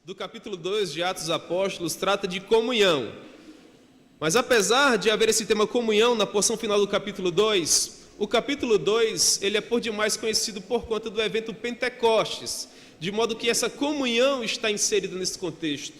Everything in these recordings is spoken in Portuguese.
Do capítulo 2 de Atos dos Apóstolos trata de comunhão. Mas apesar de haver esse tema comunhão na porção final do capítulo 2, o capítulo 2 ele é por demais conhecido por conta do evento Pentecostes, de modo que essa comunhão está inserida nesse contexto.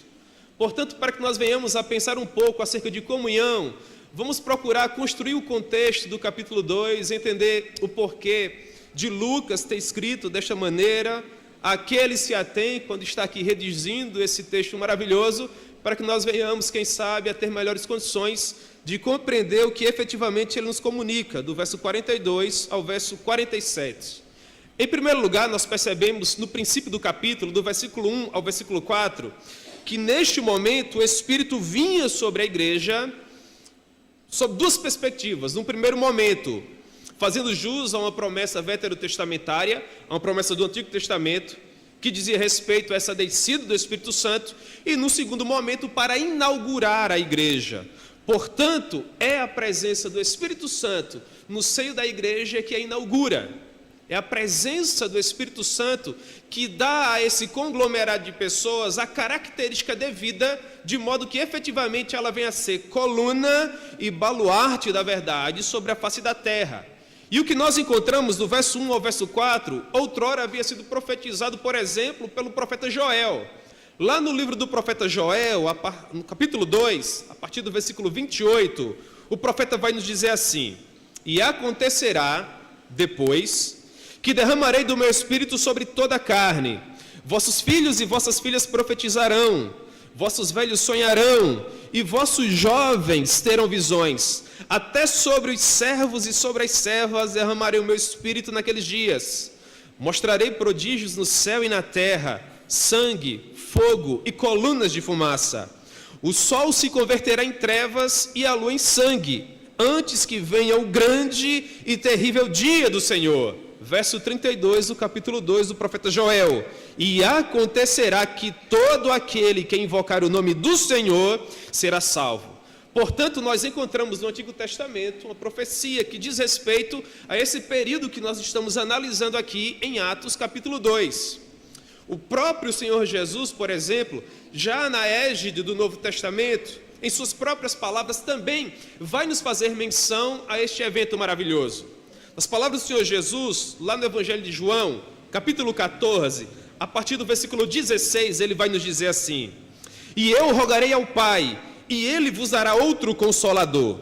Portanto, para que nós venhamos a pensar um pouco acerca de comunhão, vamos procurar construir o contexto do capítulo 2, entender o porquê de Lucas ter escrito desta maneira, a que ele se atém quando está aqui redigindo esse texto maravilhoso, para que nós venhamos, quem sabe, a ter melhores condições de compreender o que efetivamente ele nos comunica, do verso 42 ao verso 47. Em primeiro lugar, nós percebemos no princípio do capítulo, do versículo 1 ao versículo 4, que neste momento o Espírito vinha sobre a igreja sob duas perspectivas. No primeiro momento, fazendo jus a uma promessa veterotestamentária, a uma promessa do Antigo Testamento, que dizia respeito a essa descida do Espírito Santo, e no segundo momento, para inaugurar a igreja. Portanto, é a presença do Espírito Santo no seio da igreja que a inaugura. É a presença do Espírito Santo que dá a esse conglomerado de pessoas a característica devida, de modo que efetivamente ela venha a ser coluna e baluarte da verdade sobre a face da terra. E o que nós encontramos do verso 1 ao verso 4, outrora havia sido profetizado, por exemplo, pelo profeta Joel. Lá no livro do profeta Joel, no capítulo 2, a partir do versículo 28, o profeta vai nos dizer assim: e acontecerá depois que derramarei do meu espírito sobre toda a carne, vossos filhos e vossas filhas profetizarão, vossos velhos sonharão, e vossos jovens terão visões. Até sobre os servos e sobre as servas derramarei o meu espírito naqueles dias. Mostrarei prodígios no céu e na terra, sangue, fogo e colunas de fumaça. O sol se converterá em trevas e a lua em sangue, antes que venha o grande e terrível dia do Senhor. Verso 32 do capítulo 2 do profeta Joel. E acontecerá que todo aquele que invocar o nome do Senhor será salvo. Portanto, nós encontramos no Antigo Testamento uma profecia que diz respeito a esse período que nós estamos analisando aqui em Atos capítulo 2. O próprio Senhor Jesus, por exemplo, já na égide do Novo Testamento, em suas próprias palavras também vai nos fazer menção a este evento maravilhoso. As palavras do Senhor Jesus, lá no Evangelho de João, capítulo 14, a partir do versículo 16, ele vai nos dizer assim: e eu rogarei ao Pai, e ele vos dará outro Consolador,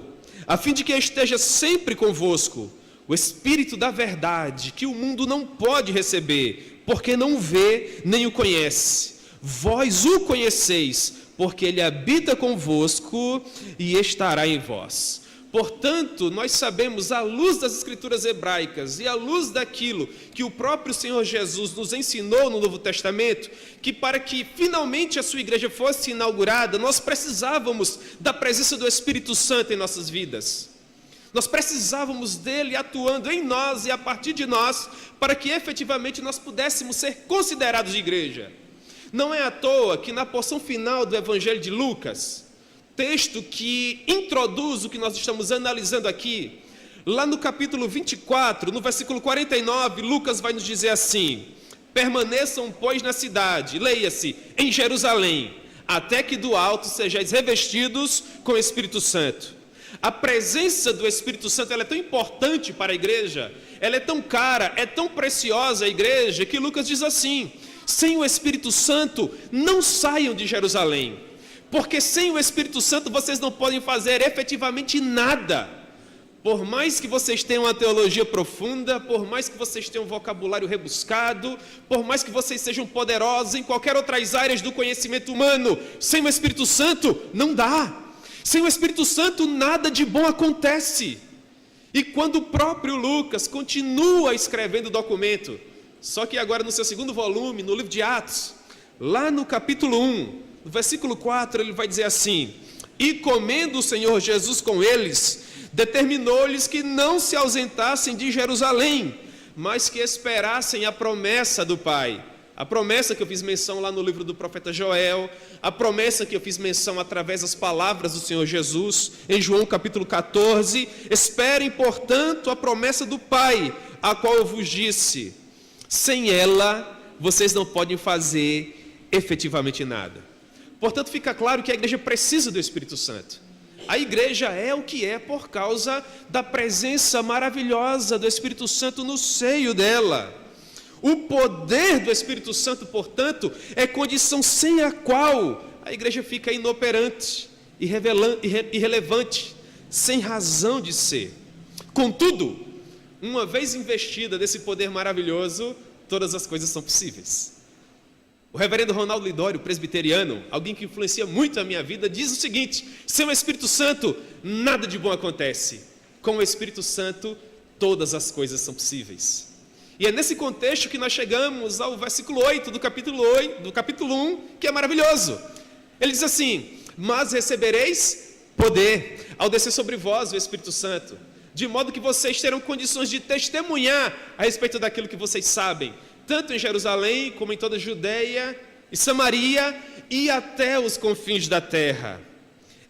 a fim de que esteja sempre convosco, o Espírito da verdade, que o mundo não pode receber, porque não o vê nem o conhece. Vós o conheceis, porque ele habita convosco e estará em vós. Portanto, nós sabemos, à luz das Escrituras hebraicas e à luz daquilo que o próprio Senhor Jesus nos ensinou no Novo Testamento, que para que finalmente a sua igreja fosse inaugurada, nós precisávamos da presença do Espírito Santo em nossas vidas. Nós precisávamos dele atuando em nós e a partir de nós, para que efetivamente nós pudéssemos ser considerados de igreja. Não é à toa que na porção final do Evangelho de Lucas, texto que introduz o que nós estamos analisando aqui, lá no capítulo 24, no versículo 49, Lucas vai nos dizer assim: permaneçam, pois, na cidade, leia-se, em Jerusalém, até que do alto sejais revestidos com o Espírito Santo. A presença do Espírito Santo ela é tão importante para a igreja, ela é tão cara, é tão preciosa a igreja, que Lucas diz assim: sem o Espírito Santo, não saiam de Jerusalém. Porque sem o Espírito Santo vocês não podem fazer efetivamente nada. Por mais que vocês tenham uma teologia profunda, por mais que vocês tenham um vocabulário rebuscado, por mais que vocês sejam poderosos em qualquer outras áreas do conhecimento humano, sem o Espírito Santo não dá. Sem o Espírito Santo nada de bom acontece. E quando o próprio Lucas continua escrevendo o documento, só que agora no seu segundo volume, no livro de Atos, lá no capítulo 1, No versículo 4 ele vai dizer assim: e comendo o Senhor Jesus com eles, determinou-lhes que não se ausentassem de Jerusalém, mas que esperassem a promessa do Pai. A promessa que eu fiz menção lá no livro do profeta Joel, a promessa que eu fiz menção através das palavras do Senhor Jesus, em João capítulo 14, esperem, portanto, a promessa do Pai, a qual eu vos disse, sem ela, vocês não podem fazer efetivamente nada. Portanto, fica claro que a igreja precisa do Espírito Santo. A igreja é o que é por causa da presença maravilhosa do Espírito Santo no seio dela. O poder do Espírito Santo, portanto, é condição sem a qual a igreja fica inoperante, irrelevante, sem razão de ser. Contudo, uma vez investida desse poder maravilhoso, todas as coisas são possíveis. O reverendo Ronaldo Lidório, presbiteriano, alguém que influencia muito a minha vida, diz o seguinte: sem o Espírito Santo, nada de bom acontece. Com o Espírito Santo, todas as coisas são possíveis. E é nesse contexto que nós chegamos ao versículo 8 do capítulo 1, que é maravilhoso. Ele diz assim: mas recebereis poder ao descer sobre vós o Espírito Santo, de modo que vocês terão condições de testemunhar a respeito daquilo que vocês sabem, tanto em Jerusalém como em toda a Judeia e Samaria e até os confins da terra.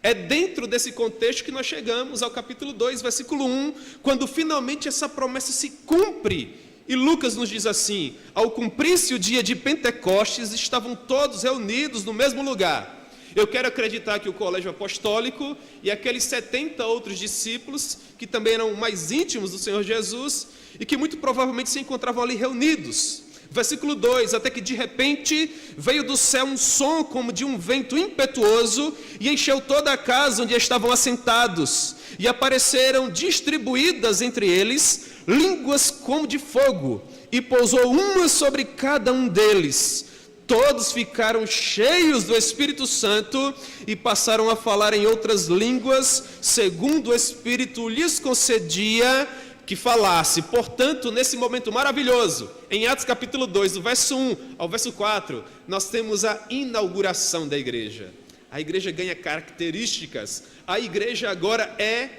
É dentro desse contexto que nós chegamos ao capítulo 2, versículo 1, quando finalmente essa promessa se cumpre. E Lucas nos diz assim: ao cumprir-se o dia de Pentecostes, estavam todos reunidos no mesmo lugar. Eu quero acreditar que o colégio apostólico e aqueles 70 outros discípulos, que também eram mais íntimos do Senhor Jesus, e que muito provavelmente se encontravam ali reunidos. Versículo 2, até que de repente veio do céu um som como de um vento impetuoso e encheu toda a casa onde estavam assentados, e apareceram distribuídas entre eles línguas como de fogo, e pousou uma sobre cada um deles. Todos ficaram cheios do Espírito Santo e passaram a falar em outras línguas, segundo o Espírito lhes concedia que falasse. Portanto, nesse momento maravilhoso, em Atos capítulo 2, do verso 1 ao verso 4, nós temos a inauguração da igreja. A igreja ganha características. A igreja agora é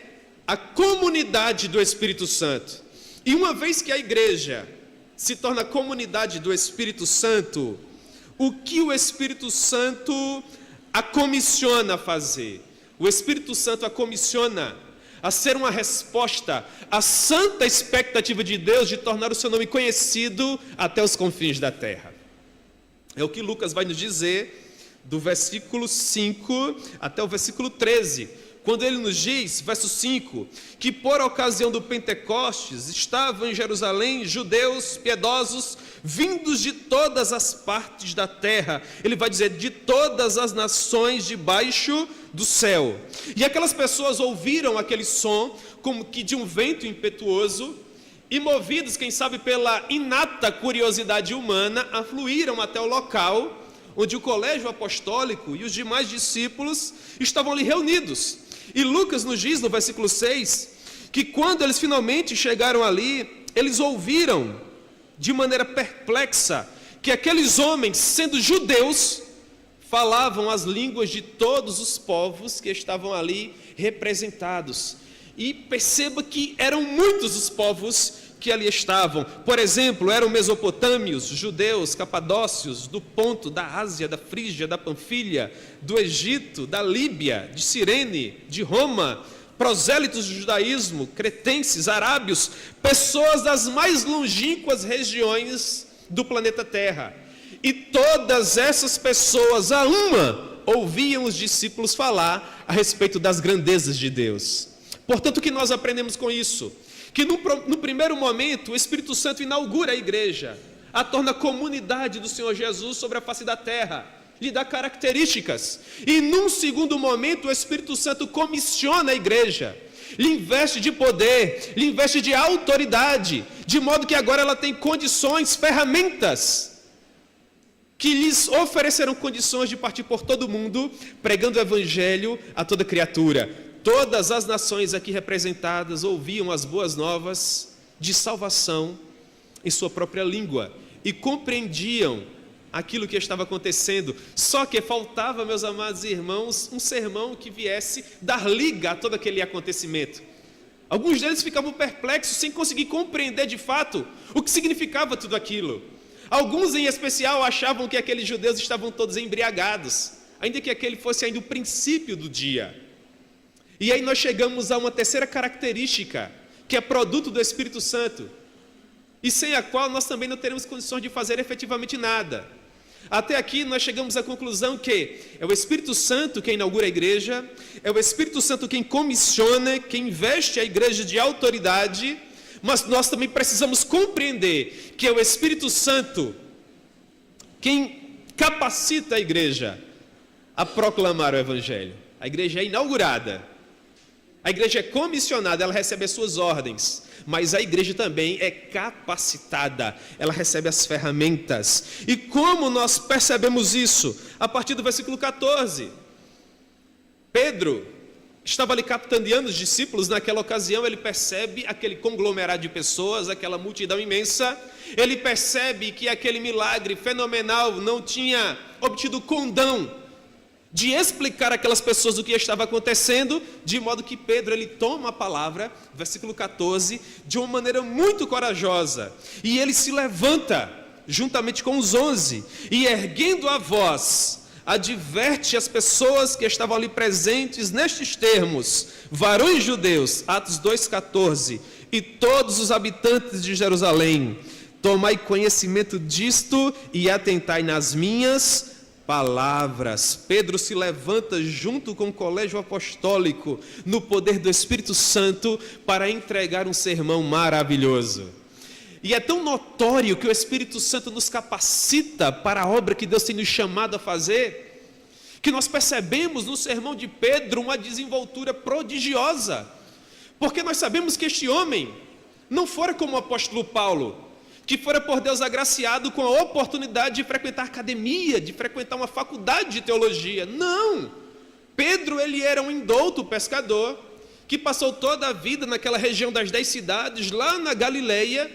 a comunidade do Espírito Santo. E uma vez que a igreja se torna comunidade do Espírito Santo, o que o Espírito Santo a comissiona a fazer? O Espírito Santo a comissiona a ser uma resposta à santa expectativa de Deus de tornar o seu nome conhecido até os confins da terra. É o que Lucas vai nos dizer do versículo 5 até o versículo 13, quando ele nos diz, verso 5, que por ocasião do Pentecostes estavam em Jerusalém judeus piedosos vindos de todas as partes da terra. Ele vai dizer, de todas as nações debaixo do céu. E aquelas pessoas ouviram aquele som como que de um vento impetuoso e movidos, quem sabe, pela inata curiosidade humana, afluíram até o local onde o colégio apostólico e os demais discípulos estavam ali reunidos. E Lucas nos diz no versículo 6, que quando eles finalmente chegaram ali, eles ouviram de maneira perplexa que aqueles homens, sendo judeus, falavam as línguas de todos os povos que estavam ali representados. E perceba que eram muitos os povos que ali estavam. Por exemplo, eram mesopotâmios, judeus, capadócios, do Ponto, da Ásia, da Frígia, da Panfilha, do Egito, da Líbia, de Cirene, de Roma, prosélitos do judaísmo, cretenses, arábios, pessoas das mais longínquas regiões do planeta Terra. E todas essas pessoas, a uma, ouviam os discípulos falar a respeito das grandezas de Deus. Portanto, o que nós aprendemos com isso? Que no primeiro momento o Espírito Santo inaugura a igreja, a torna comunidade do Senhor Jesus sobre a face da terra, lhe dá características. E num segundo momento o Espírito Santo comissiona a igreja, lhe investe de poder, lhe investe de autoridade, de modo que agora ela tem condições, ferramentas, que lhes oferecerão condições de partir por todo mundo, pregando o evangelho a toda criatura. Todas as nações aqui representadas ouviam as boas novas de salvação em sua própria língua e compreendiam aquilo que estava acontecendo. Só que faltava, meus amados irmãos, um sermão que viesse dar liga a todo aquele acontecimento. Alguns deles ficavam perplexos, sem conseguir compreender de fato o que significava tudo aquilo. Alguns, em especial, achavam que aqueles judeus estavam todos embriagados, ainda que aquele fosse ainda o princípio do dia. E aí nós chegamos a uma terceira característica, que é produto do Espírito Santo, e sem a qual nós também não teremos condições de fazer efetivamente nada. Até aqui nós chegamos à conclusão que é o Espírito Santo quem inaugura a igreja, é o Espírito Santo quem comissiona, quem veste a igreja de autoridade, mas nós também precisamos compreender que é o Espírito Santo quem capacita a igreja a proclamar o Evangelho. A igreja é inaugurada, a igreja é comissionada, ela recebe as suas ordens, mas a igreja também é capacitada, ela recebe as ferramentas. E como nós percebemos isso? A partir do versículo 14. Pedro estava ali capitaneando os discípulos naquela ocasião, ele percebe aquele conglomerado de pessoas, aquela multidão imensa, ele percebe que aquele milagre fenomenal não tinha obtido condão de explicar àquelas pessoas o que estava acontecendo, de modo que Pedro ele toma a palavra, versículo 14, de uma maneira muito corajosa, e ele se levanta, juntamente com os 11, e erguendo a voz, adverte as pessoas que estavam ali presentes nestes termos: varões judeus, Atos 2,14, e todos os habitantes de Jerusalém, tomai conhecimento disto e atentai nas minhas palavras. Pedro se levanta junto com o colégio apostólico no poder do Espírito Santo para entregar um sermão maravilhoso. E é tão notório que o Espírito Santo nos capacita para a obra que Deus tem nos chamado a fazer, que nós percebemos no sermão de Pedro uma desenvoltura prodigiosa, porque nós sabemos que este homem não fora como o apóstolo Paulo, que fora por Deus agraciado com a oportunidade de frequentar academia, de frequentar uma faculdade de teologia. Não! Pedro, ele era um indouto pescador, que passou toda a vida naquela região das 10 cidades, lá na Galileia,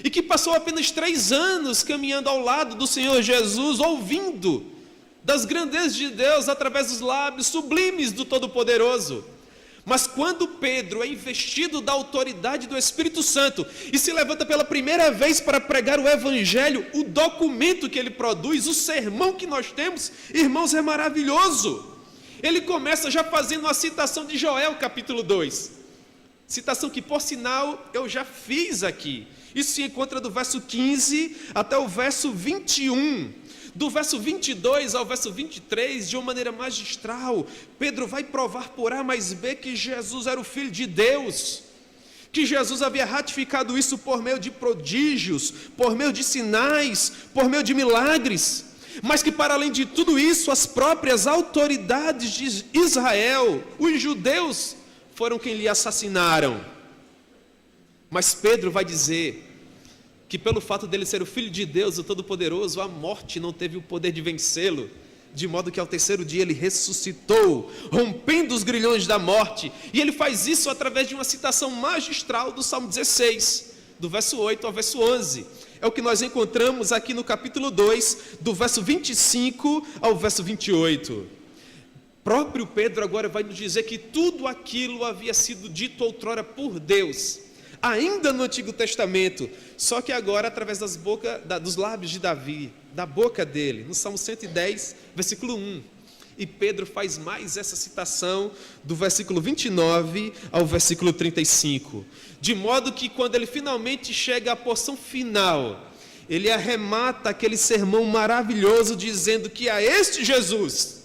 e que passou apenas 3 anos caminhando ao lado do Senhor Jesus, ouvindo das grandezas de Deus através dos lábios sublimes do Todo-Poderoso. Mas quando Pedro é investido da autoridade do Espírito Santo e se levanta pela primeira vez para pregar o Evangelho, o documento que ele produz, o sermão que nós temos, irmãos, é maravilhoso. Ele começa já fazendo uma citação de Joel, capítulo 2. Citação que, por sinal, eu já fiz aqui. Isso se encontra do verso 15 até o verso 21. Do verso 22 ao verso 23, de uma maneira magistral, Pedro vai provar por A mais B que Jesus era o Filho de Deus, que Jesus havia ratificado isso por meio de prodígios, por meio de sinais, por meio de milagres, mas que para além de tudo isso, as próprias autoridades de Israel, os judeus, foram quem lhe assassinaram. Mas Pedro vai dizer que pelo fato dele ser o Filho de Deus, o Todo-Poderoso, a morte não teve o poder de vencê-lo, de modo que ao terceiro dia ele ressuscitou, rompendo os grilhões da morte, e ele faz isso através de uma citação magistral do Salmo 16, do verso 8 ao verso 11, é o que nós encontramos aqui no capítulo 2, do verso 25 ao verso 28, próprio Pedro agora vai nos dizer que tudo aquilo havia sido dito outrora por Deus, ainda no Antigo Testamento, só que agora através dos lábios de Davi, da boca dele, no Salmo 110, versículo 1. E Pedro faz mais essa citação do versículo 29 ao versículo 35. De modo que quando ele finalmente chega à porção final, ele arremata aquele sermão maravilhoso dizendo que a este Jesus,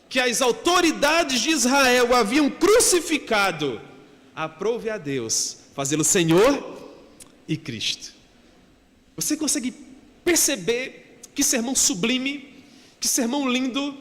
que as autoridades de Israel haviam crucificado, aprove a Deus fazê-lo Senhor e Cristo. Você consegue perceber que sermão sublime, que sermão lindo?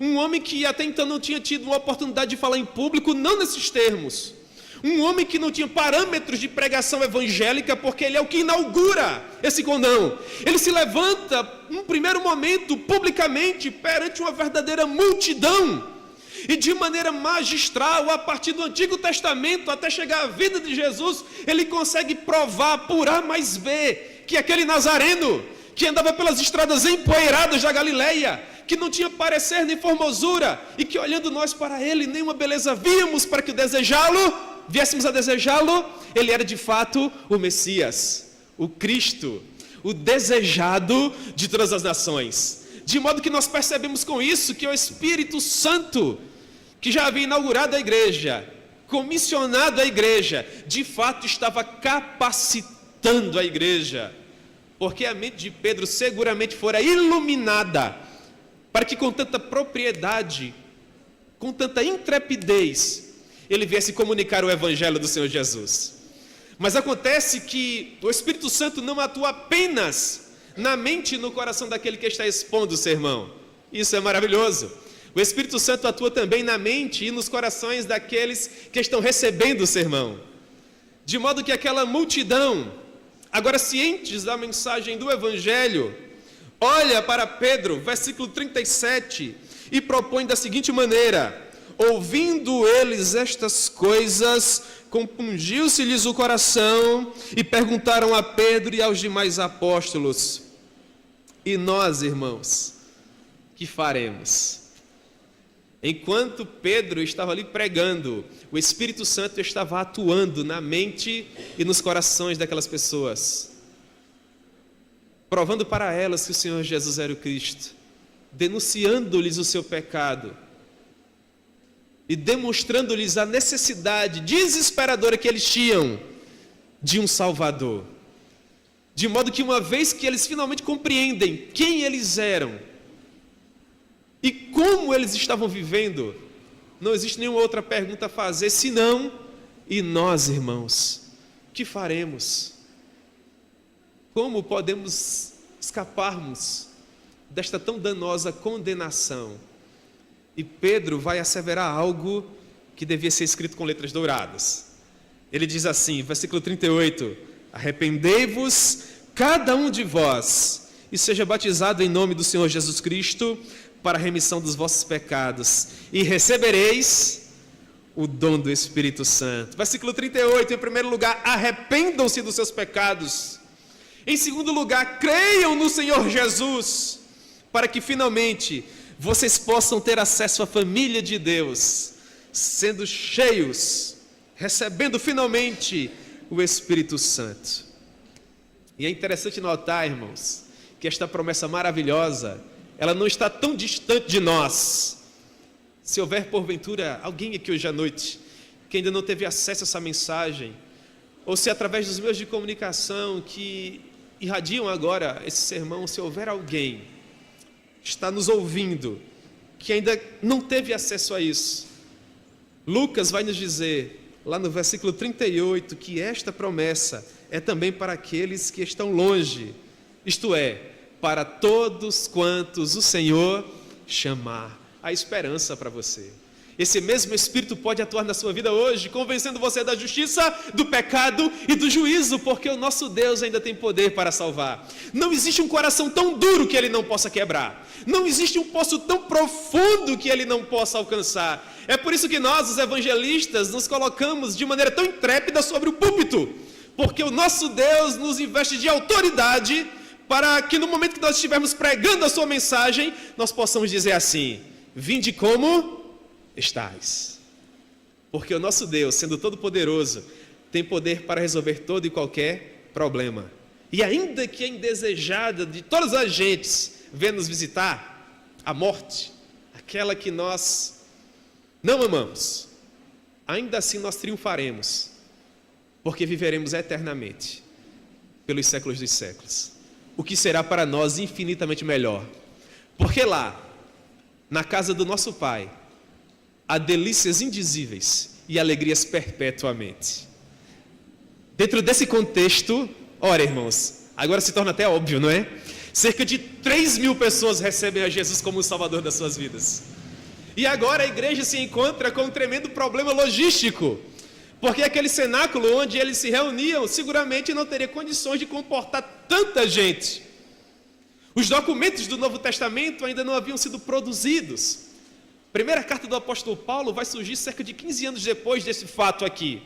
Um homem que até então não tinha tido uma oportunidade de falar em público, não nesses termos. Um homem que não tinha parâmetros de pregação evangélica, porque ele é o que inaugura esse condão. Ele se levanta, num primeiro momento, publicamente, perante uma verdadeira multidão, e de maneira magistral, a partir do Antigo Testamento até chegar à vida de Jesus, ele consegue provar por A mais B que aquele Nazareno, que andava pelas estradas empoeiradas da Galileia, que não tinha parecer nem formosura, e que olhando nós para ele, nenhuma beleza víamos para que viéssemos a desejá-lo, ele era de fato o Messias, o Cristo, o desejado de todas as nações. De modo que nós percebemos com isso que o Espírito Santo, que já havia inaugurado a igreja, comissionado a igreja, de fato estava capacitando a igreja, porque a mente de Pedro seguramente fora iluminada, para que com tanta propriedade, com tanta intrepidez, ele viesse comunicar o evangelho do Senhor Jesus. Mas acontece que o Espírito Santo não atua apenas na mente e no coração daquele que está expondo o sermão. Isso é maravilhoso. O Espírito Santo atua também na mente e nos corações daqueles que estão recebendo o sermão. De modo que aquela multidão, agora cientes da mensagem do Evangelho, olha para Pedro, versículo 37, e propõe da seguinte maneira: ouvindo eles estas coisas, compungiu-se-lhes o coração e perguntaram a Pedro e aos demais apóstolos: e nós, irmãos, que faremos? Enquanto Pedro estava ali pregando, o Espírito Santo estava atuando na mente e nos corações daquelas pessoas, provando para elas que o Senhor Jesus era o Cristo, denunciando-lhes o seu pecado e demonstrando-lhes a necessidade desesperadora que eles tinham de um Salvador. De modo que uma vez que eles finalmente compreendem quem eles eram e como eles estavam vivendo, não existe nenhuma outra pergunta a fazer senão: e nós, irmãos, que faremos? Como podemos escaparmos desta tão danosa condenação? E Pedro vai asseverar algo que devia ser escrito com letras douradas. Ele diz assim, versículo 38, arrependei-vos cada um de vós e seja batizado em nome do Senhor Jesus Cristo para a remissão dos vossos pecados e recebereis o dom do Espírito Santo. Versículo 38, em primeiro lugar, arrependam-se dos seus pecados. Em segundo lugar, creiam no Senhor Jesus, para que finalmente vocês possam ter acesso à família de Deus, sendo cheios, recebendo finalmente o Espírito Santo. E é interessante notar, irmãos, que esta promessa maravilhosa, ela não está tão distante de nós. Se houver porventura alguém aqui hoje à noite que ainda não teve acesso a essa mensagem, ou se através dos meios de comunicação que irradiam agora esse sermão, se houver alguém que está nos ouvindo que ainda não teve acesso a isso, Lucas vai nos dizer lá no versículo 38 que esta promessa é também para aqueles que estão longe, isto é, para todos quantos o Senhor chamar. Há esperança para você. Esse mesmo Espírito pode atuar na sua vida hoje, convencendo você da justiça, do pecado e do juízo, porque o nosso Deus ainda tem poder para salvar. Não existe um coração tão duro que Ele não possa quebrar. Não existe um poço tão profundo que Ele não possa alcançar. É por isso que nós, os evangelistas, nos colocamos de maneira tão intrépida sobre o púlpito, porque o nosso Deus nos investe de autoridade para que no momento que nós estivermos pregando a sua mensagem, nós possamos dizer assim: vinde como estais. Porque o nosso Deus, sendo todo poderoso, tem poder para resolver todo e qualquer problema. E ainda que a indesejada de todas as gentes venha nos visitar, a morte, aquela que nós não amamos, ainda assim nós triunfaremos, porque viveremos eternamente, pelos séculos dos séculos. O que será para nós infinitamente melhor. Porque lá, na casa do nosso Pai, há delícias indizíveis e alegrias perpetuamente. Dentro desse contexto, ora, irmãos, agora se torna até óbvio, não é? Cerca de 3.000 pessoas recebem a Jesus como o Salvador das suas vidas. E agora a igreja se encontra com um tremendo problema logístico, porque aquele cenáculo onde eles se reuniam seguramente não teria condições de comportar tanta gente. Os documentos do Novo Testamento ainda não haviam sido produzidos. A primeira carta do apóstolo Paulo vai surgir cerca de 15 anos depois desse fato aqui.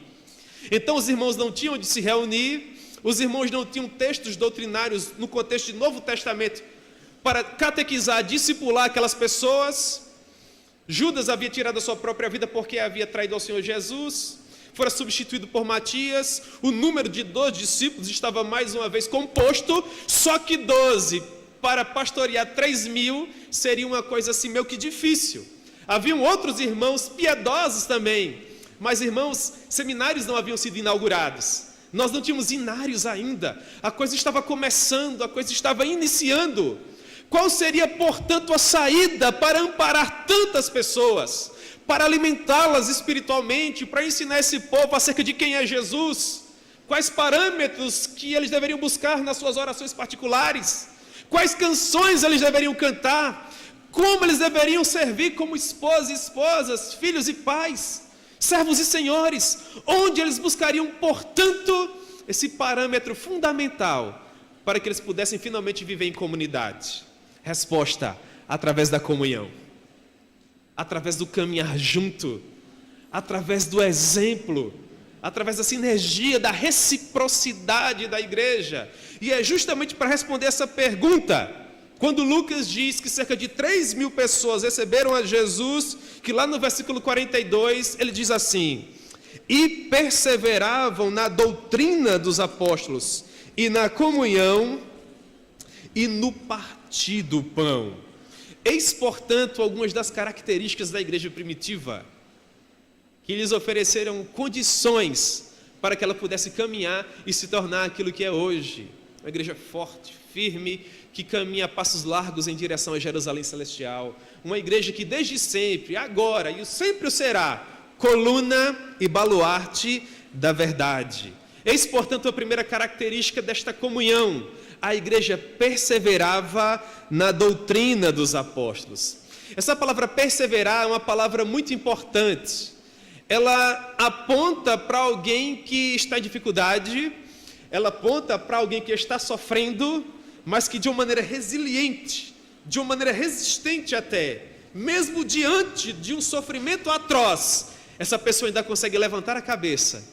Então os irmãos não tinham onde se reunir, Os irmãos não tinham textos doutrinários no contexto de Novo Testamento para catequizar, discipular aquelas pessoas. Judas havia tirado a sua própria vida porque havia traído ao Senhor Jesus, fora substituído por Matias. O número de 12 discípulos estava mais uma vez composto, só que 12 para pastorear 3.000 seria uma coisa assim meio que difícil. Haviam outros irmãos piedosos também, mas irmãos, seminários não haviam sido inaugurados. Nós não tínhamos inários ainda, a coisa estava começando, a coisa estava iniciando. Qual seria, portanto, a saída para amparar tantas pessoas, para alimentá-las espiritualmente, para ensinar esse povo acerca de quem é Jesus? Quais parâmetros que eles deveriam buscar nas suas orações particulares? Quais canções eles deveriam cantar? Como eles deveriam servir como esposas e esposas, filhos e pais, servos e senhores? Onde eles buscariam, portanto, esse parâmetro fundamental para que eles pudessem finalmente viver em comunidade? Resposta: através da comunhão, através do caminhar junto, através do exemplo, através da sinergia, da reciprocidade da igreja. E é justamente para responder essa pergunta, quando Lucas diz que cerca de 3.000 pessoas receberam a Jesus, que lá no versículo 42, ele diz assim: e perseveravam na doutrina dos apóstolos, e na comunhão, e no partir do pão. Eis, portanto, algumas das características da igreja primitiva, que lhes ofereceram condições para que ela pudesse caminhar e se tornar aquilo que é hoje. Uma igreja forte, firme, que caminha a passos largos em direção a Jerusalém Celestial. Uma igreja que desde sempre, agora e sempre o será, coluna e baluarte da verdade. Eis, portanto, a primeira característica desta comunhão: a igreja perseverava na doutrina dos apóstolos. Essa palavra perseverar é uma palavra muito importante. Ela aponta para alguém que está em dificuldade, ela aponta para alguém que está sofrendo, mas que de uma maneira resiliente, de uma maneira resistente até, mesmo diante de um sofrimento atroz, essa pessoa ainda consegue levantar a cabeça,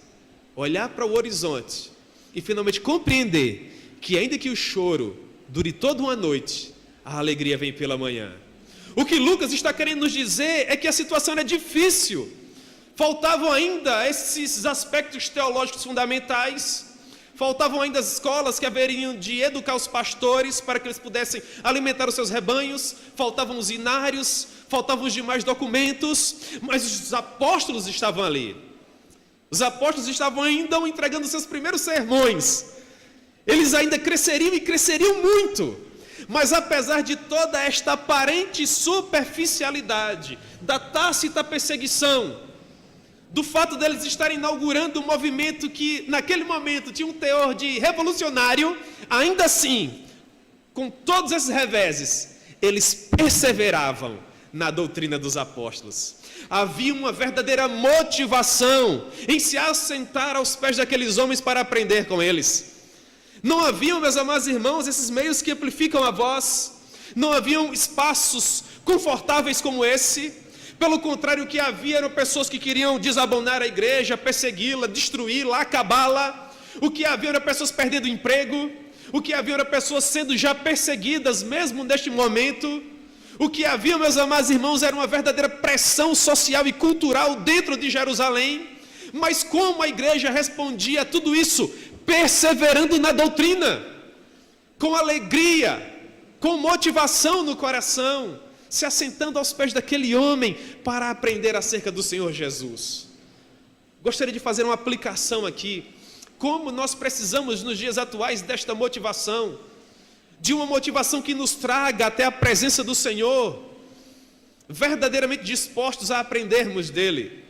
olhar para o horizonte e finalmente compreender que ainda que o choro dure toda uma noite, a alegria vem pela manhã. O que Lucas está querendo nos dizer é que a situação era difícil, faltavam ainda esses aspectos teológicos fundamentais, faltavam ainda as escolas que haveriam de educar os pastores para que eles pudessem alimentar os seus rebanhos, faltavam os inários, faltavam os demais documentos, mas os apóstolos estavam ali. Os apóstolos estavam ainda entregando seus primeiros sermões. Eles ainda cresceriam e cresceriam muito. Mas apesar de toda esta aparente superficialidade, da tácita perseguição, do fato deles estarem inaugurando um movimento que naquele momento tinha um teor de revolucionário, ainda assim, com todos esses reveses, eles perseveravam na doutrina dos apóstolos. Havia uma verdadeira motivação em se assentar aos pés daqueles homens para aprender com eles. Não haviam, meus amados irmãos, esses meios que amplificam a voz, não haviam espaços confortáveis como esse. Pelo contrário, o que havia eram pessoas que queriam desabonar a igreja, persegui-la, destruí-la, acabá-la. O que havia eram pessoas perdendo emprego. O que havia eram pessoas sendo já perseguidas, mesmo neste momento. O que havia, meus amados irmãos, era uma verdadeira pressão social e cultural dentro de Jerusalém. Mas como a igreja respondia a tudo isso? Perseverando na doutrina, com alegria, com motivação no coração, se assentando aos pés daquele homem para aprender acerca do Senhor Jesus. Gostaria de fazer uma aplicação aqui. Como nós precisamos nos dias atuais desta motivação, de uma motivação que nos traga até a presença do Senhor, verdadeiramente dispostos a aprendermos dele,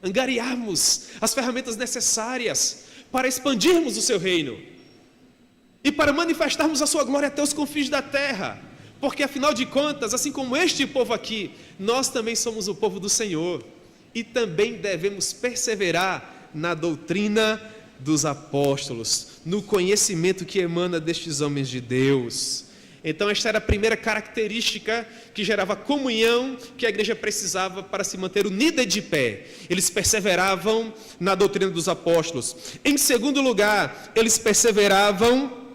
angariarmos as ferramentas necessárias para expandirmos o seu reino e para manifestarmos a sua glória até os confins da terra. Porque afinal de contas, assim como este povo aqui, nós também somos o povo do Senhor e também devemos perseverar na doutrina dos apóstolos, no conhecimento que emana destes homens de Deus. Então esta era a primeira característica que gerava comunhão que a igreja precisava para se manter unida e de pé. Eles perseveravam na doutrina dos apóstolos. Em segundo lugar, eles perseveravam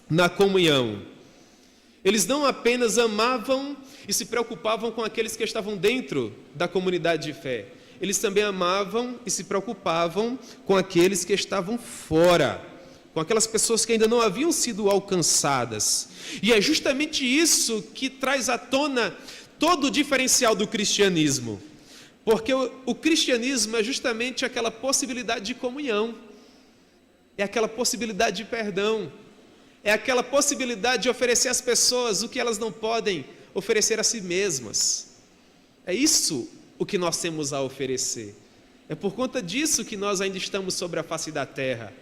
na comunhão. Eles não apenas amavam e se preocupavam com aqueles que estavam dentro da comunidade de fé. Eles também amavam e se preocupavam com aqueles que estavam fora, com aquelas pessoas que ainda não haviam sido alcançadas. E é justamente isso que traz à tona todo o diferencial do cristianismo. Porque o cristianismo é justamente aquela possibilidade de comunhão, é aquela possibilidade de perdão, é aquela possibilidade de oferecer às pessoas o que elas não podem oferecer a si mesmas. É isso o que nós temos a oferecer. É por conta disso que nós ainda estamos sobre a face da terra.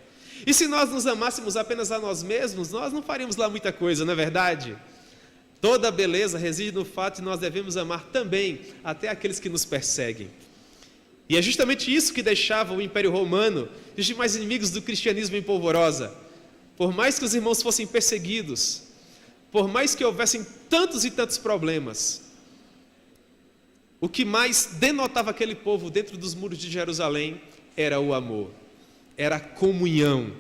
E se nós nos amássemos apenas a nós mesmos, nós não faríamos lá muita coisa, não é verdade? Toda a beleza reside no fato de nós devemos amar também até aqueles que nos perseguem. E é justamente isso que deixava o Império Romano e os demais inimigos do cristianismo em polvorosa. Por mais que os irmãos fossem perseguidos, por mais que houvessem tantos e tantos problemas, o que mais denotava aquele povo dentro dos muros de Jerusalém era o amor, era a comunhão,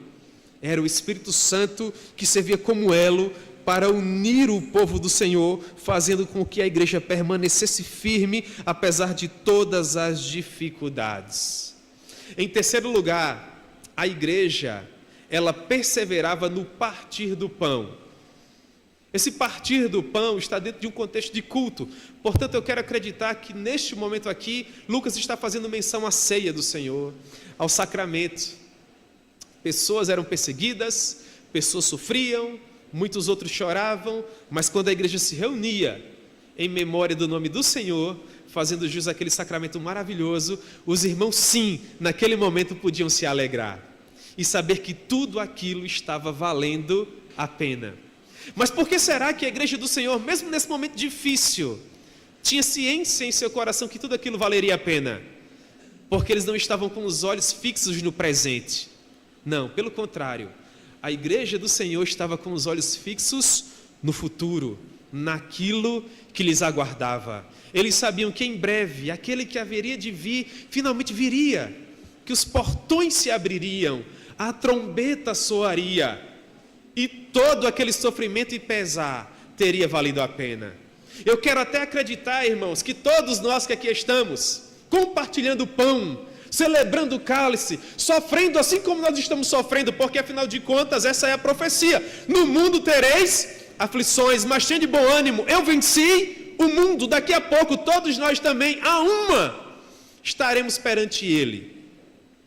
era o Espírito Santo que servia como elo para unir o povo do Senhor, fazendo com que a igreja permanecesse firme, apesar de todas as dificuldades. Em terceiro lugar, a igreja, ela perseverava no partir do pão. Esse partir do pão está dentro de um contexto de culto. Portanto, eu quero acreditar que neste momento aqui, Lucas está fazendo menção à ceia do Senhor, ao sacramento. Pessoas eram perseguidas, pessoas sofriam, muitos outros choravam, mas quando a igreja se reunia em memória do nome do Senhor, fazendo jus àquele sacramento maravilhoso, os irmãos sim, naquele momento podiam se alegrar e saber que tudo aquilo estava valendo a pena. Mas por que será que a igreja do Senhor, mesmo nesse momento difícil, tinha ciência em seu coração que tudo aquilo valeria a pena? Porque eles não estavam com os olhos fixos no presente. Não, pelo contrário, a igreja do Senhor estava com os olhos fixos no futuro, naquilo que lhes aguardava. Eles sabiam que em breve, aquele que haveria de vir, finalmente viria, que os portões se abririam, a trombeta soaria, e todo aquele sofrimento e pesar teria valido a pena. Eu quero até acreditar, irmãos, que todos nós que aqui estamos, compartilhando o pão, celebrando o cálice, sofrendo assim como nós estamos sofrendo, porque afinal de contas essa é a profecia: no mundo tereis aflições, mas tenha de bom ânimo, eu venci o mundo. Daqui a pouco todos nós também, a uma, estaremos perante ele,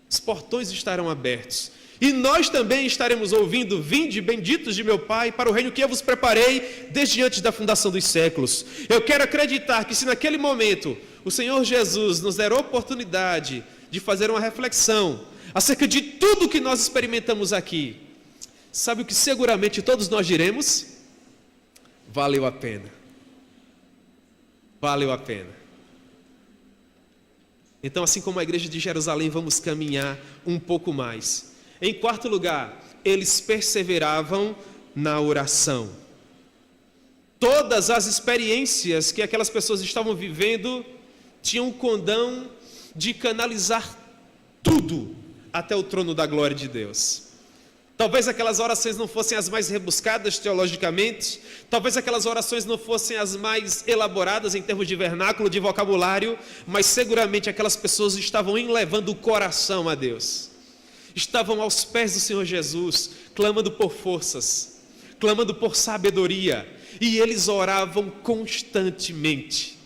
os portões estarão abertos, e nós também estaremos ouvindo: vinde, benditos de meu Pai, para o reino que eu vos preparei desde antes da fundação dos séculos. Eu quero acreditar que se naquele momento o Senhor Jesus nos der a oportunidade de fazer uma reflexão acerca de tudo que nós experimentamos aqui, sabe o que seguramente todos nós diremos? Valeu a pena. Valeu a pena. Então, assim como a igreja de Jerusalém, vamos caminhar um pouco mais. Em quarto lugar, eles perseveravam na oração. Todas as experiências que aquelas pessoas estavam vivendo tinham o condão de canalizar tudo até o trono da glória de Deus. Talvez aquelas orações não fossem as mais rebuscadas teologicamente, talvez aquelas orações não fossem as mais elaboradas em termos de vernáculo, de vocabulário, mas seguramente aquelas pessoas estavam elevando o coração a Deus. Estavam aos pés do Senhor Jesus, clamando por forças, clamando por sabedoria, e eles oravam constantemente,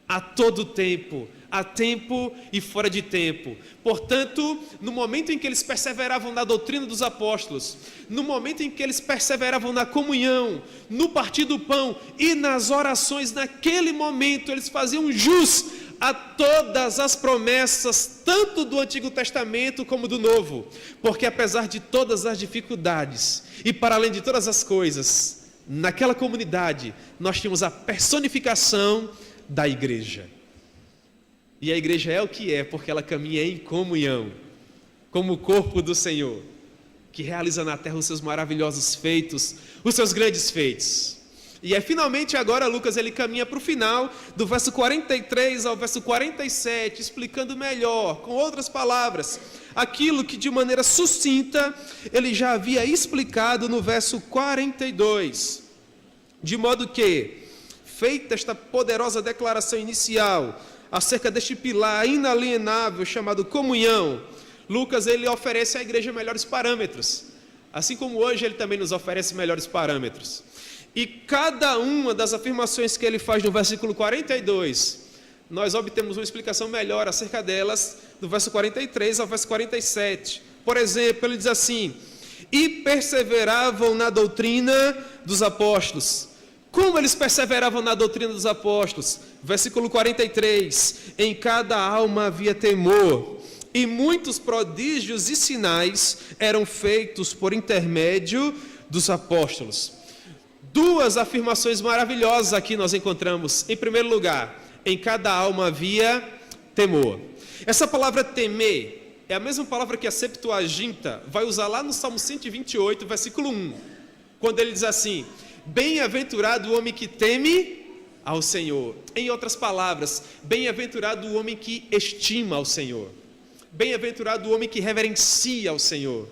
a todo tempo, a tempo e fora de tempo. Portanto, no momento em que eles perseveravam na doutrina dos apóstolos, no momento em que eles perseveravam na comunhão, no partir do pão e nas orações, naquele momento eles faziam jus a todas as promessas, tanto do Antigo Testamento como do Novo, porque apesar de todas as dificuldades e para além de todas as coisas, naquela comunidade nós tínhamos a personificação da igreja. E a igreja é o que é, porque ela caminha em comunhão, como o corpo do Senhor, que realiza na terra os seus maravilhosos feitos, os seus grandes feitos. E é finalmente agora Lucas ele caminha para o final, do verso 43 ao verso 47, explicando melhor, com outras palavras, aquilo que de maneira sucinta ele já havia explicado no verso 42. De modo que, feita esta poderosa declaração inicial acerca deste pilar inalienável chamado comunhão, Lucas ele oferece à igreja melhores parâmetros, assim como hoje ele também nos oferece melhores parâmetros. E cada uma das afirmações que ele faz no versículo 42, nós obtemos uma explicação melhor acerca delas do verso 43 ao verso 47. Por exemplo, ele diz assim: e perseveravam na doutrina dos apóstolos. Como eles perseveravam na doutrina dos apóstolos? Versículo 43, em cada alma havia temor, e muitos prodígios e sinais eram feitos por intermédio dos apóstolos. Duas afirmações maravilhosas aqui nós encontramos. Em primeiro lugar, em cada alma havia temor. Essa palavra temer é a mesma palavra que a Septuaginta vai usar lá no Salmo 128, versículo 1, quando ele diz assim: bem-aventurado o homem que teme ao Senhor. Em outras palavras, bem-aventurado o homem que estima ao Senhor. Bem-aventurado o homem que reverencia ao Senhor.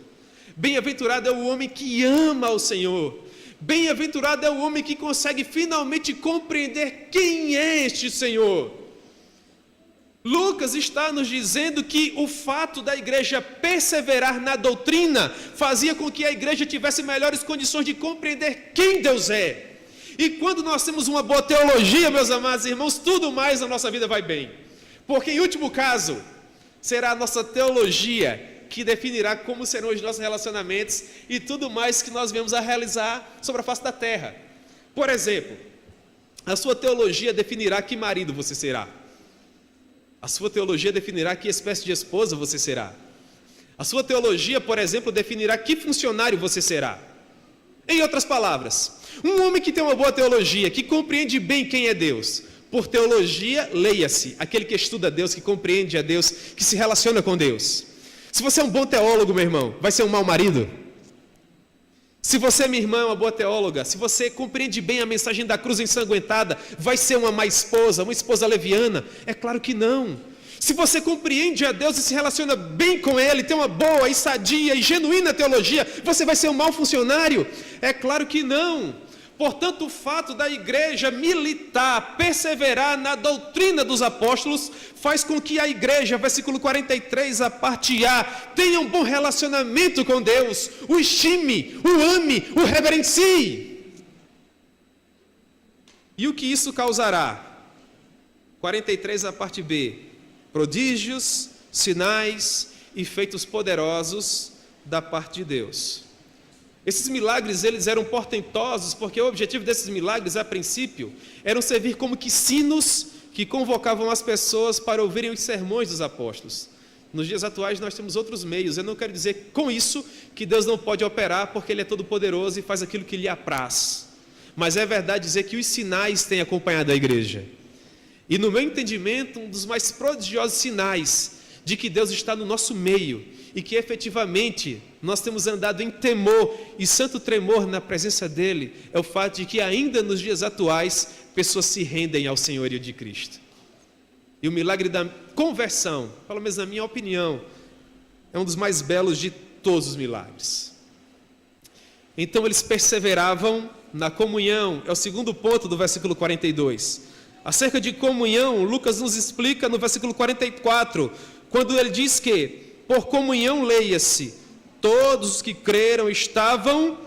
Bem-aventurado é o homem que ama ao Senhor. Bem-aventurado é o homem que consegue finalmente compreender quem é este Senhor. Lucas está nos dizendo que o fato da igreja perseverar na doutrina fazia com que a igreja tivesse melhores condições de compreender quem Deus é. E quando nós temos uma boa teologia, meus amados irmãos, tudo mais na nossa vida vai bem. Porque em último caso, será a nossa teologia que definirá como serão os nossos relacionamentos e tudo mais que nós vemos a realizar sobre a face da terra. Por exemplo, a sua teologia definirá que marido você será. A sua teologia definirá que espécie de esposa você será. A sua teologia, por exemplo, definirá que funcionário você será. Em outras palavras, um homem que tem uma boa teologia, que compreende bem quem é Deus, por teologia, leia-se, aquele que estuda Deus, que compreende a Deus, que se relaciona com Deus. Se você é um bom teólogo, meu irmão, vai ser um mau marido? Se você, minha irmã, é uma boa teóloga, se você compreende bem a mensagem da cruz ensanguentada, vai ser uma má esposa, uma esposa leviana? É claro que não. Se você compreende a Deus e se relaciona bem com Ele, tem uma boa e sadia e genuína teologia, você vai ser um mau funcionário? É claro que não. Portanto, o fato da igreja militar, perseverar na doutrina dos apóstolos, faz com que a igreja, versículo 43, a parte A, tenha um bom relacionamento com Deus, o estime, o ame, o reverencie. E o que isso causará? 43, a parte B, prodígios, sinais e feitos poderosos da parte de Deus. Esses milagres, eles eram portentosos, porque o objetivo desses milagres, a princípio, eram servir como que sinos que convocavam as pessoas para ouvirem os sermões dos apóstolos. Nos dias atuais nós temos outros meios. Eu não quero dizer com isso que Deus não pode operar, porque Ele é todo poderoso e faz aquilo que lhe apraz. Mas é verdade dizer que os sinais têm acompanhado a igreja. E no meu entendimento, um dos mais prodigiosos sinais de que Deus está no nosso meio e que efetivamente nós temos andado em temor e santo tremor na presença dEle, é o fato de que ainda nos dias atuais, pessoas se rendem ao senhorio de Cristo. E o milagre da conversão, pelo menos na minha opinião, é um dos mais belos de todos os milagres. Então eles perseveravam na comunhão, é o segundo ponto do versículo 42. Acerca de comunhão, Lucas nos explica no versículo 44, quando ele diz que, por comunhão leia-se, todos os que creram estavam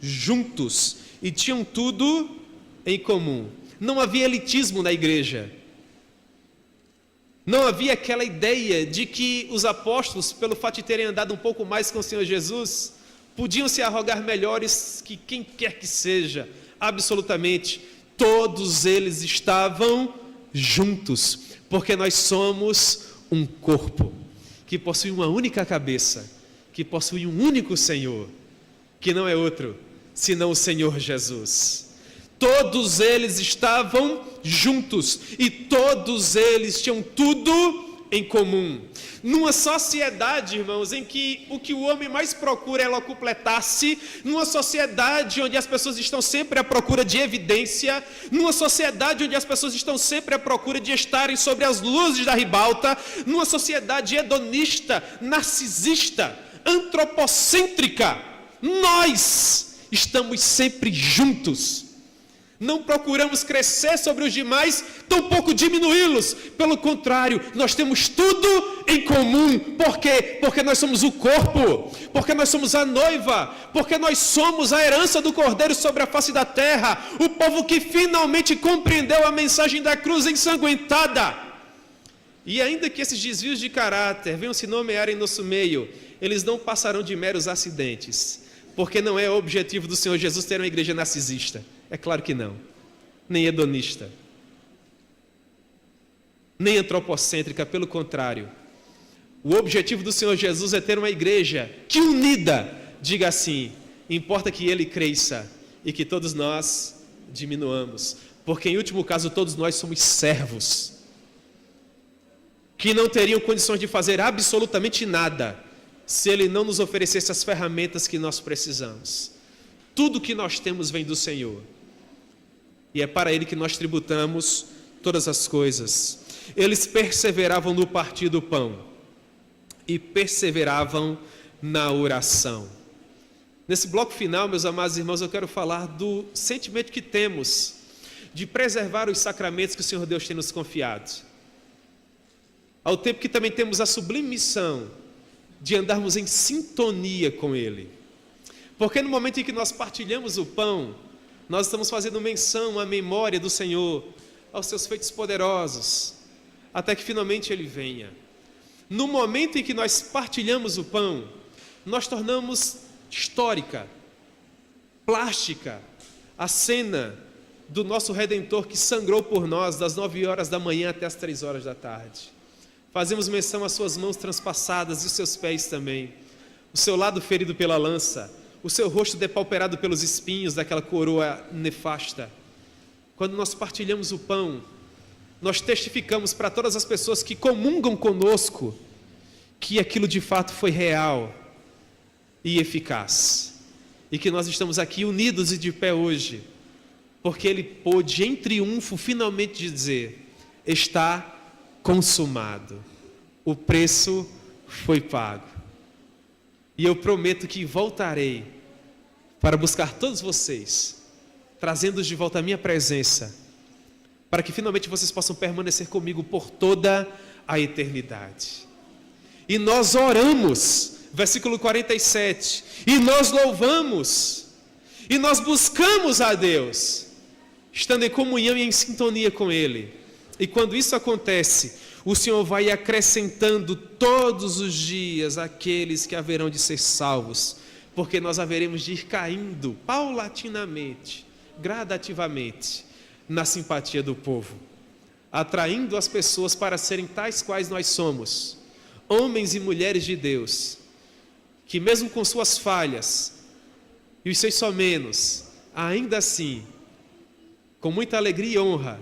juntos e tinham tudo em comum. Não havia elitismo na igreja. Não havia aquela ideia de que os apóstolos, pelo fato de terem andado um pouco mais com o Senhor Jesus, podiam se arrogar melhores que quem quer que seja. Absolutamente, todos eles estavam juntos, porque nós somos um corpo que possui uma única cabeça, que possui um único Senhor, que não é outro, senão o Senhor Jesus. Todos eles estavam juntos, e todos eles tinham tudo em comum. Numa sociedade, irmãos, em que o homem mais procura é locupletar-se, numa sociedade onde as pessoas estão sempre à procura de evidência, numa sociedade onde as pessoas estão sempre à procura de estarem sobre as luzes da ribalta, numa sociedade hedonista, narcisista, antropocêntrica, nós estamos sempre juntos. Não procuramos crescer sobre os demais, tampouco diminuí-los. Pelo contrário, nós temos tudo em comum. Por quê? Porque nós somos o corpo, porque nós somos a noiva, porque nós somos a herança do Cordeiro sobre a face da terra, o povo que finalmente compreendeu a mensagem da cruz ensanguentada. E ainda que esses desvios de caráter venham se nomear em nosso meio, eles não passarão de meros acidentes, porque não é o objetivo do Senhor Jesus ter uma igreja narcisista. É claro que não. Nem hedonista. Nem antropocêntrica, pelo contrário. O objetivo do Senhor Jesus é ter uma igreja que unida, diga assim, importa que Ele cresça e que todos nós diminuamos. Porque em último caso todos nós somos servos, que não teriam condições de fazer absolutamente nada, se Ele não nos oferecesse as ferramentas que nós precisamos. Tudo que nós temos vem do Senhor. E é para Ele que nós tributamos todas as coisas. Eles perseveravam no partir do pão e perseveravam na oração. Nesse bloco final, meus amados irmãos, eu quero falar do sentimento que temos de preservar os sacramentos que o Senhor Deus tem nos confiado. Ao tempo que também temos a sublime missão de andarmos em sintonia com Ele. Porque no momento em que nós partilhamos o pão, nós estamos fazendo menção à memória do Senhor, aos seus feitos poderosos, até que finalmente Ele venha. No momento em que nós partilhamos o pão, nós tornamos histórica, plástica, a cena do nosso Redentor que sangrou por nós das 9 horas da manhã até as 3 horas da tarde. Fazemos menção às suas mãos transpassadas e os seus pés também, o seu lado ferido pela lança, o seu rosto depauperado pelos espinhos daquela coroa nefasta. Quando nós partilhamos o pão, nós testificamos para todas as pessoas que comungam conosco que aquilo de fato foi real e eficaz. E que nós estamos aqui unidos e de pé hoje, porque Ele pôde em triunfo finalmente dizer: está consumado, o preço foi pago. E eu prometo que voltarei para buscar todos vocês, trazendo-os de volta à minha presença, para que finalmente vocês possam permanecer comigo por toda a eternidade. E nós oramos, versículo 47, e nós louvamos, e nós buscamos a Deus, estando em comunhão e em sintonia com Ele. E quando isso acontece, o Senhor vai acrescentando todos os dias aqueles que haverão de ser salvos, porque nós haveremos de ir caindo paulatinamente, gradativamente, na simpatia do povo, atraindo as pessoas para serem tais quais nós somos, homens e mulheres de Deus, que mesmo com suas falhas e os seus somenos, ainda assim, com muita alegria e honra,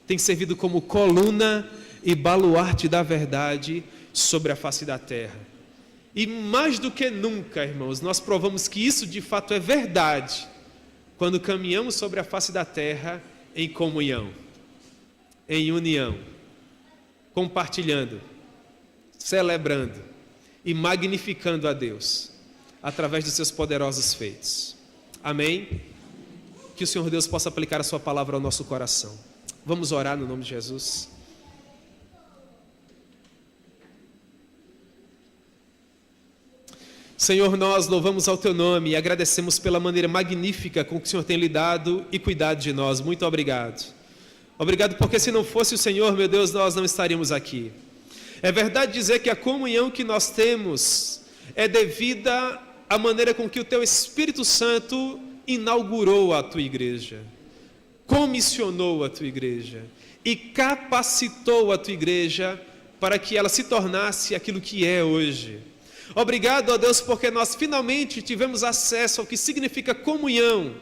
tem servido como coluna e baluarte da verdade sobre a face da terra. E mais do que nunca, irmãos, nós provamos que isso de fato é verdade quando caminhamos sobre a face da terra em comunhão, em união, compartilhando, celebrando e magnificando a Deus através dos seus poderosos feitos. Amém? Que o Senhor Deus possa aplicar a sua palavra ao nosso coração. Vamos orar no nome de Jesus. Senhor, nós louvamos ao Teu nome e agradecemos pela maneira magnífica com que o Senhor tem lidado e cuidado de nós. Muito obrigado. Obrigado porque se não fosse o Senhor, meu Deus, nós não estaríamos aqui. É verdade dizer que a comunhão que nós temos é devida à maneira com que o Teu Espírito Santo inaugurou a Tua igreja, comissionou a Tua igreja e capacitou a Tua igreja para que ela se tornasse aquilo que é hoje. Obrigado, ó Deus, porque nós finalmente tivemos acesso ao que significa comunhão,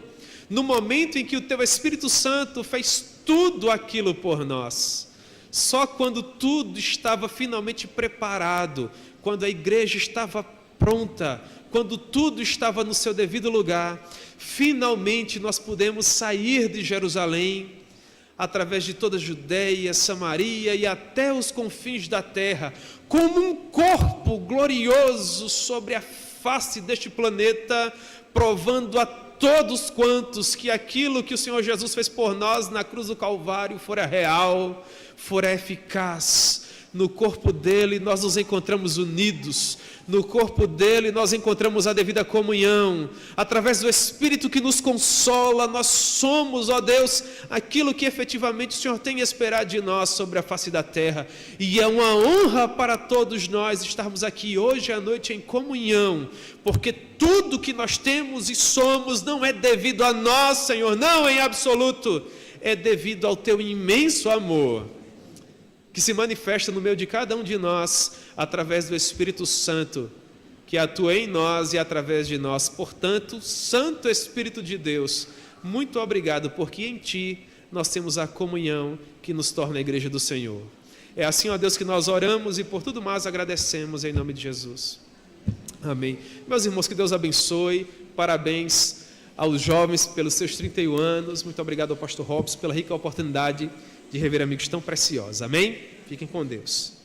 no momento em que o Teu Espírito Santo fez tudo aquilo por nós. Só quando tudo estava finalmente preparado, quando a igreja estava pronta, quando tudo estava no seu devido lugar, finalmente nós pudemos sair de Jerusalém, através de toda a Judeia, Samaria e até os confins da terra, como um corpo glorioso sobre a face deste planeta, provando a todos quantos que aquilo que o Senhor Jesus fez por nós na cruz do Calvário fora real, fora eficaz. No corpo dele nós nos encontramos unidos, no corpo dele nós encontramos a devida comunhão, através do Espírito que nos consola, nós somos, ó Deus, aquilo que efetivamente o Senhor tem esperado de nós sobre a face da terra, e é uma honra para todos nós estarmos aqui hoje à noite em comunhão, porque tudo que nós temos e somos não é devido a nós, Senhor, não em absoluto, é devido ao teu imenso amor, que se manifesta no meio de cada um de nós, através do Espírito Santo, que atua em nós e através de nós. Portanto, Santo Espírito de Deus, muito obrigado, porque em Ti nós temos a comunhão que nos torna a igreja do Senhor. É assim, ó Deus, que nós oramos e por tudo mais agradecemos em nome de Jesus. Amém. Meus irmãos, que Deus abençoe. Parabéns aos jovens pelos seus 31 anos. Muito obrigado ao pastor Robson pela rica oportunidade de rever amigos tão preciosos. Amém? Fiquem com Deus.